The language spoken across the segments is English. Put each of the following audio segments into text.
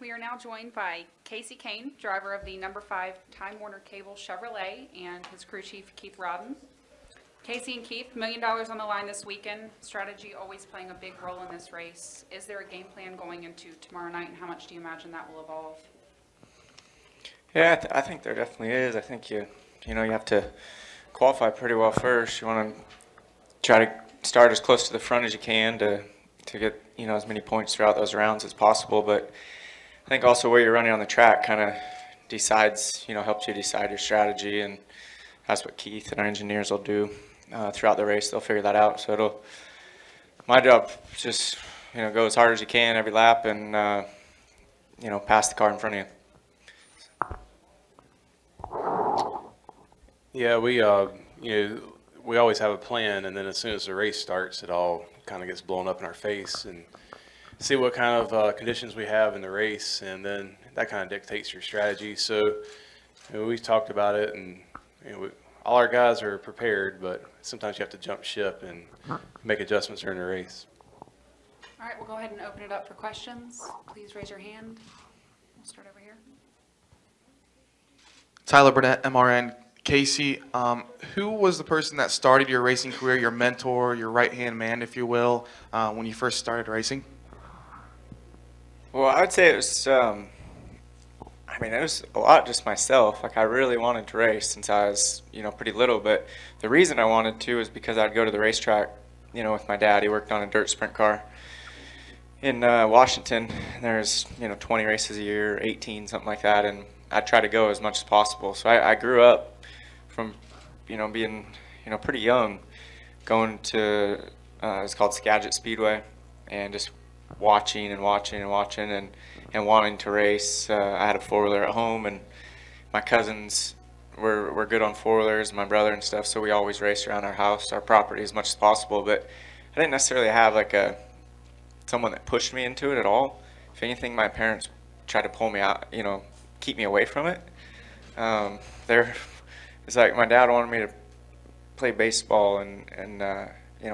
We are now joined by Kasey Kahne, driver of the number 5 Time Warner Cable Chevrolet, and his crew chief, Keith Rodden. Kasey and Keith, $1 million on the line this weekend. Strategy always playing a big role in this race. Is there a game plan going into tomorrow night, and how much do you imagine that will evolve? Yeah, I think there definitely is. I think you have to qualify pretty well first. You want to try to start as close to the front as you can to get as many points throughout those rounds as possible. But I think also where you're running on the track kind of decides, helps you decide your strategy, and that's what Keith and our engineers will do throughout the race. They'll figure that out. So my job is just go as hard as you can every lap and pass the car in front of you. Yeah, we always have a plan, and then as soon as the race starts, it all kind of gets blown up in our face, and see what kind of conditions we have in the race, and then that kind of dictates your strategy. So we've talked about it, and all our guys are prepared, but sometimes you have to jump ship and make adjustments during the race. All right, we'll go ahead and open it up for questions. Please raise your hand. We'll start over here. Tyler Burnett, MRN. Kasey, who was the person that started your racing career, your mentor, your right-hand man, if you will, when you first started racing? Well, I would say it was, it was a lot just myself. Like, I really wanted to race since I was, pretty little. But the reason I wanted to is because I'd go to the racetrack, with my dad. He worked on a dirt sprint car in Washington. There's, 20 races a year, 18, something like that. And I'd try to go as much as possible. So I grew up from, being, pretty young, going to, it's called Charlotte Speedway, and just watching and wanting to race. I had a four-wheeler at home, and my cousins were good on four-wheelers, my brother and stuff, so we always raced around our house, our property as much as possible. But I didn't necessarily have like someone that pushed me into it at all. If anything, my parents tried to pull me out, keep me away from it. It's like my dad wanted me to play baseball and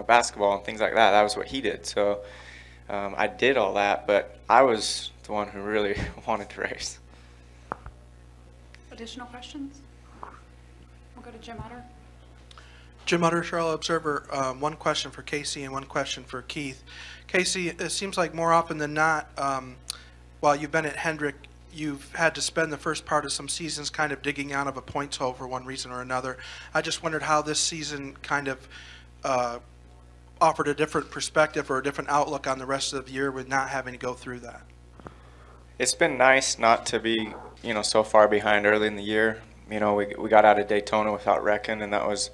basketball and things like that. That was what he did. So I did all that, but I was the one who really wanted to race. Additional questions? We'll go to Jim Utter. Jim Utter, Charlotte Observer. One question for Kasey and one question for Keith. Kasey, it seems like more often than not, while you've been at Hendrick, you've had to spend the first part of some seasons kind of digging out of a points hole for one reason or another. I just wondered how this season kind of offered a different perspective or a different outlook on the rest of the year with not having to go through that. It's been nice not to be, so far behind early in the year. We got out of Daytona without wrecking, and that was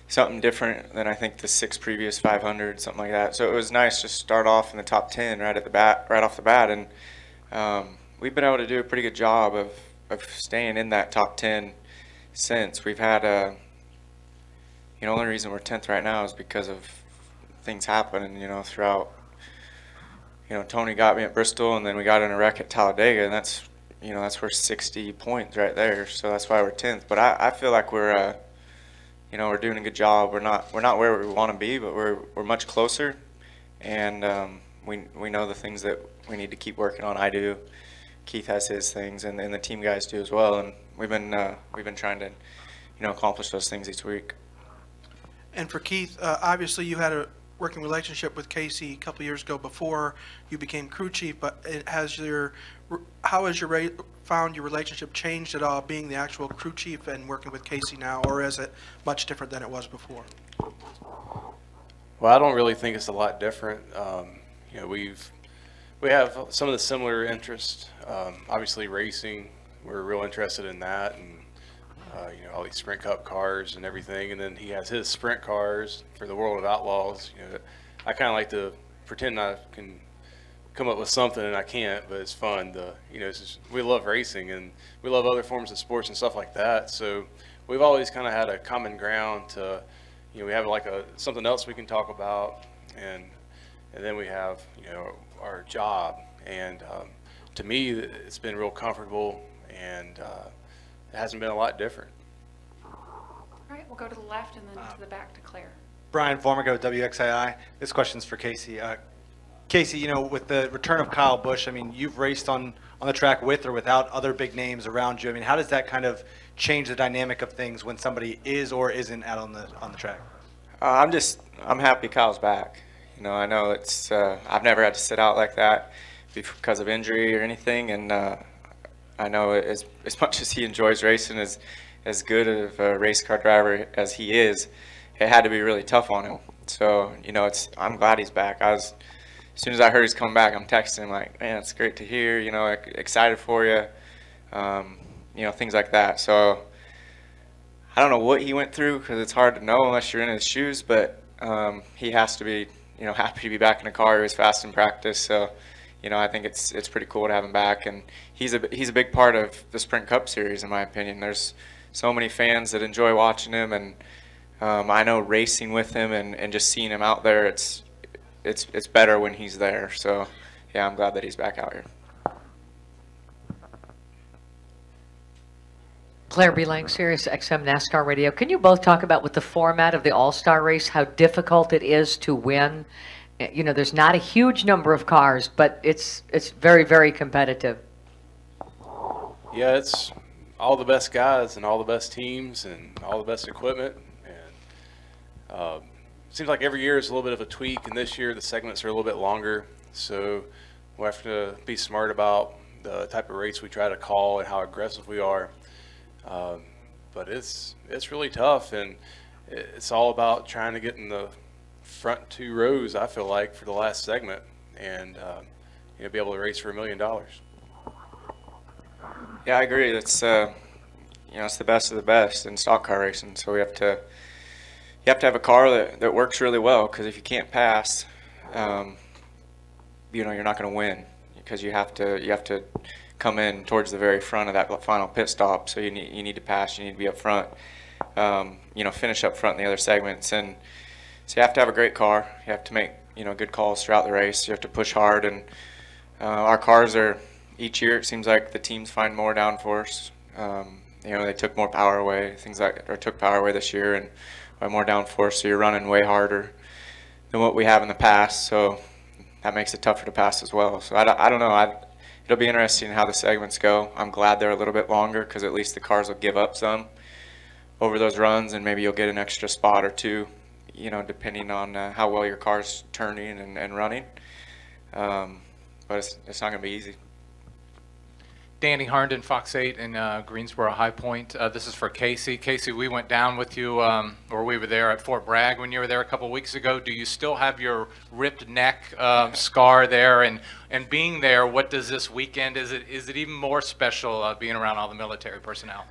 something different than I think the 6 previous 500, something like that. So it was nice to start off in the top 10 right off the bat, and we've been able to do a pretty good job of staying in that top 10 since. We've had the only reason we're 10th right now is because of things happening, throughout. Tony got me at Bristol, and then we got in a wreck at Talladega, and that's worth 60 points right there. So that's why we're 10th. But I feel like we're we're doing a good job. We're not where we want to be, but we're much closer, and we know the things that we need to keep working on. I do. Keith has his things, and the team guys do as well. And we've been trying to accomplish those things each week. And for Keith, obviously you had a working relationship with Kasey a couple years ago before you became crew chief, but how has found your relationship changed at all, being the actual crew chief and working with Kasey now, or is it much different than it was before? Well, I don't really think it's a lot different. We have some of the similar interests. Obviously racing, we're real interested in that, and all these Sprint Cup cars and everything, and then he has his sprint cars for the World of Outlaws. I kind of like to pretend I can come up with something, and I can't, but it's fun. We love racing, and we love other forms of sports and stuff like that. So we've always kind of had a common ground to, we have like something else we can talk about, and then we have our job. And to me, it's been real comfortable, and it hasn't been a lot different. All right, we'll go to the left and then to the back to Claire. Brian Formigo, WXII. This question's for Kasey. Casey, you know, with the return of Kyle Busch, I mean, you've raced on the track with or without other big names around you. I mean, how does that kind of change the dynamic of things when somebody is or isn't out on the track? I'm happy Kyle's back. You know, I know it's I've never had to sit out like that because of injury or anything, and I know as much as he enjoys racing, as good of a race car driver as he is, it had to be really tough on him. So, you know, I'm glad he's back. As soon as I heard he's coming back, I'm texting him like, man, it's great to hear, you know, excited for you, you know, things like that. So I don't know what he went through because it's hard to know unless you're in his shoes, but he has to be, you know, happy to be back in the car. He was fast in practice. So, you know, I think it's pretty cool to have him back. And he's a big part of the Sprint Cup Series, in my opinion. There's so many fans that enjoy watching him, and I know racing with him and just seeing him out there, it's better when he's there. So, yeah, I'm glad that he's back out here. Claire B. Lang, Sirius XM NASCAR Radio. Can you both talk about with the format of the All-Star race, how difficult it is to win? You know, there's not a huge number of cars, but it's very, very competitive. Yeah, it's all the best guys and all the best teams and all the best equipment. And seems like every year is a little bit of a tweak, and this year the segments are a little bit longer. So we'll have to be smart about the type of race we try to call and how aggressive we are. But it's really tough, and it's all about trying to get in the front two rows, I feel like, for the last segment, and you know, be able to race for $1 million. Yeah, I agree. It's you know, it's the best of the best in stock car racing. So you have to have a car that works really well, because if you can't pass, you know, you're not going to win, because you have to come in towards the very front of that final pit stop. So you need to pass. You need to be up front. You know, finish up front in the other segments, and so you have to have a great car. You have to make, you know, good calls throughout the race. You have to push hard, and our cars are, each year it seems like the teams find more downforce. You know, they took more power away, took power away this year, and by more downforce, so you're running way harder than what we have in the past. So that makes it tougher to pass as well. So I don't know. It'll be interesting how the segments go. I'm glad they're a little bit longer, because at least the cars will give up some over those runs, and maybe you'll get an extra spot or two, you know, depending on how well your car's turning and running. But it's not going to be easy. Danny Harnden, Fox 8 in Greensboro High Point. This is for Casey. Casey, we went down with you, or we were there at Fort Bragg when you were there a couple weeks ago. Do you still have your ripped neck scar there? And being there, what does this weekend, is it even more special being around all the military personnel?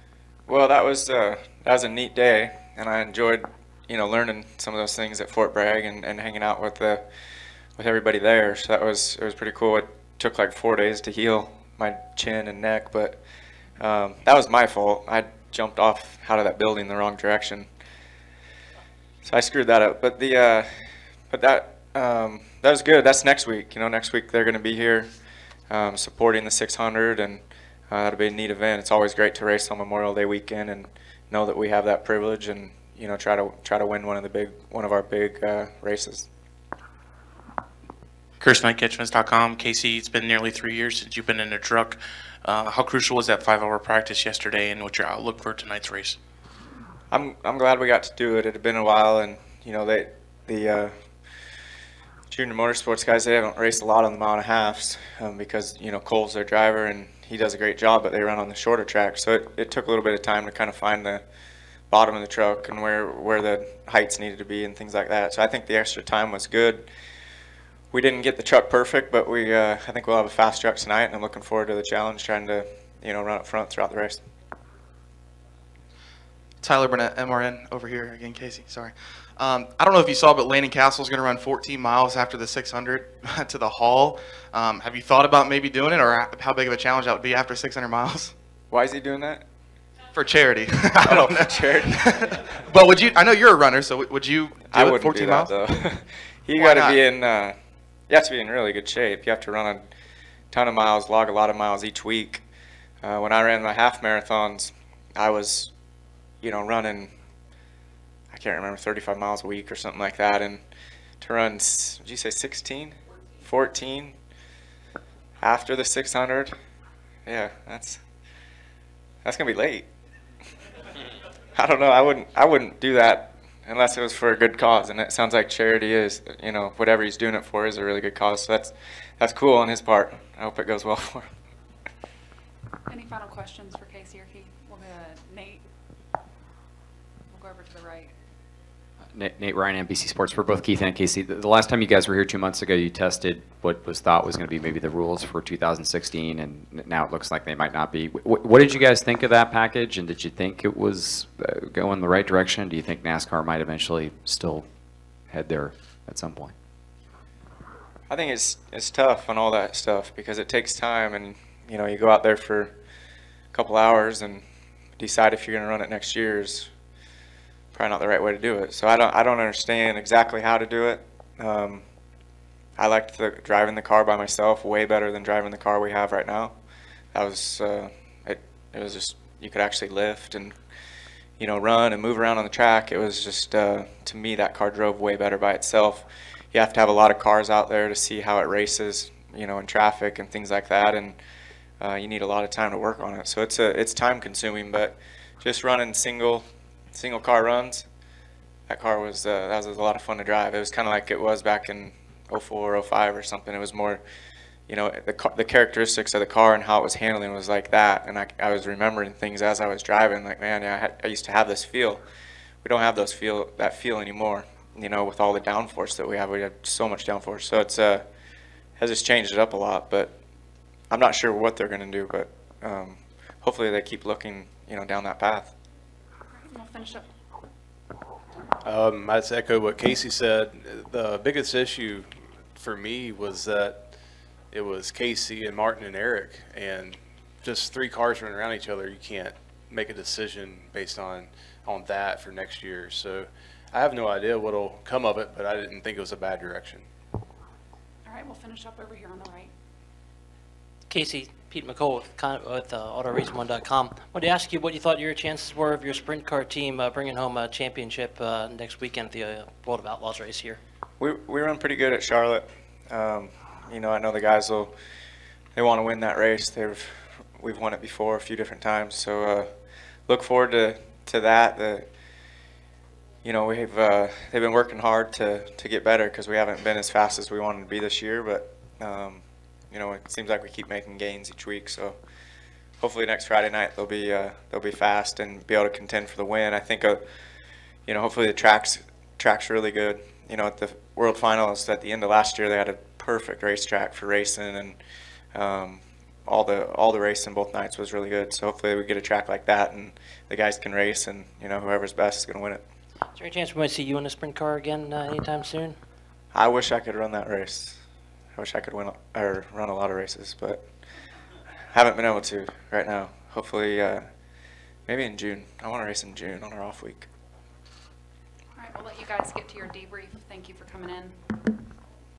Well, that was a neat day, and I enjoyed, you know, learning some of those things at Fort Bragg and hanging out with everybody there. So it was pretty cool. It took like 4 days to heal my chin and neck, but that was my fault. I jumped off out of that building the wrong direction, so I screwed that up. But that was good. That's next week. You know, next week they're going to be here supporting the 600, and that'll be a neat event. It's always great to race on Memorial Day weekend and know that we have that privilege, and you know, try to win one of our big races. KirstenKitchens.com. Casey, it's been nearly 3 years since you've been in a truck. How crucial was that 5-hour practice yesterday, and what's your outlook for tonight's race? I'm glad we got to do it. It had been a while, and you know, the junior motorsports guys, they haven't raced a lot on the mile and a halves because, you know, Cole's their driver and he does a great job, but they run on the shorter track. So it took a little bit of time to kind of find the bottom of the truck and where the heights needed to be and things like that. So I think the extra time was good. We didn't get the truck perfect, but I think we'll have a fast truck tonight, and I'm looking forward to the challenge, trying to, you know, run up front throughout the race. Tyler Burnett, MRN, over here again, Casey. Sorry. I don't know if you saw, but Landon Castle's going to run 14 miles after the 600 to the Hall. Have you thought about maybe doing it, or how big of a challenge that would be after 600 miles? Why is he doing that? For charity. I don't know. Charity. But would you? I know you're a runner, so would you do I it wouldn't 14 do miles? that, though. You Why got to not? be in. You have to be in really good shape. You have to run a ton of miles, log a lot of miles each week. When I ran my half marathons, I was, you know, running, I can't remember, 35 miles a week or something like that. And to run, did you say 16? 14 after the 600, yeah, that's gonna be late. I don't know. I wouldn't do that unless it was for a good cause, and it sounds like charity is, you know, whatever he's doing it for is a really good cause. So that's cool on his part. I hope it goes well for him. Any final questions for Kasey or Keith? We'll go to Nate. We'll go over to the right. Nate Ryan, NBC Sports. For both Keith and Kasey, the last time you guys were here 2 months ago, you tested what was thought was going to be maybe the rules for 2016, and now it looks like they might not be. What did you guys think of that package, and did you think it was going the right direction? Do you think NASCAR might eventually still head there at some point? I think it's tough on all that stuff because it takes time, and you know, you go out there for a couple hours and decide if you're going to run it next year is probably not the right way to do it. So I don't understand exactly how to do it. I liked driving the car by myself way better than driving the car we have right now. That was it was just, you could actually lift and, you know, run and move around on the track. It was just to me, that car drove way better by itself. You have to have a lot of cars out there to see how it races, you know, in traffic and things like that, and you need a lot of time to work on it. So it's time consuming, but just running single car runs, that car was that was a lot of fun to drive. It was kind of like it was back in 04, 05 or something. It was more, you know, the characteristics of the car and how it was handling was like that. And I was remembering things as I was driving, like, man, yeah, I used to have this feel. We don't have that feel anymore, you know, with all the downforce that we have. We have so much downforce. So it's has just changed it up a lot, but I'm not sure what they're going to do, but hopefully they keep looking, you know, down that path. We'll finish up. I'd just echo what Kasey said. The biggest issue for me was that it was Kasey and Martin and Eric, and just 3 cars running around each other. You can't make a decision based on that for next year. So I have no idea what'll come of it, but I didn't think it was a bad direction. All right, we'll finish up over here on the right. Kasey, Pete McCall with AutoRace1.com. I wanted to ask you what you thought your chances were of your sprint car team bringing home a championship next weekend at the World of Outlaws race here. We run pretty good at Charlotte. You know, I know the guys they want to win that race. We've won it before a few different times, so look forward to that. You know, they've been working hard to get better because we haven't been as fast as we wanted to be this year, but you know, it seems like we keep making gains each week. So hopefully next Friday night they'll be fast and be able to contend for the win. I think you know, hopefully the track's really good. You know, at the World Finals at the end of last year, they had a perfect racetrack for racing, and all the racing both nights was really good. So hopefully we get a track like that and the guys can race, and you know, whoever's best is going to win it. Is there any chance we might see you in a sprint car again anytime soon? I wish I could run that race. I wish I could run a lot of races, but haven't been able to right now. Hopefully, maybe in June. I want to race in June on our off week. All right, we'll let you guys get to your debrief. Thank you for coming in.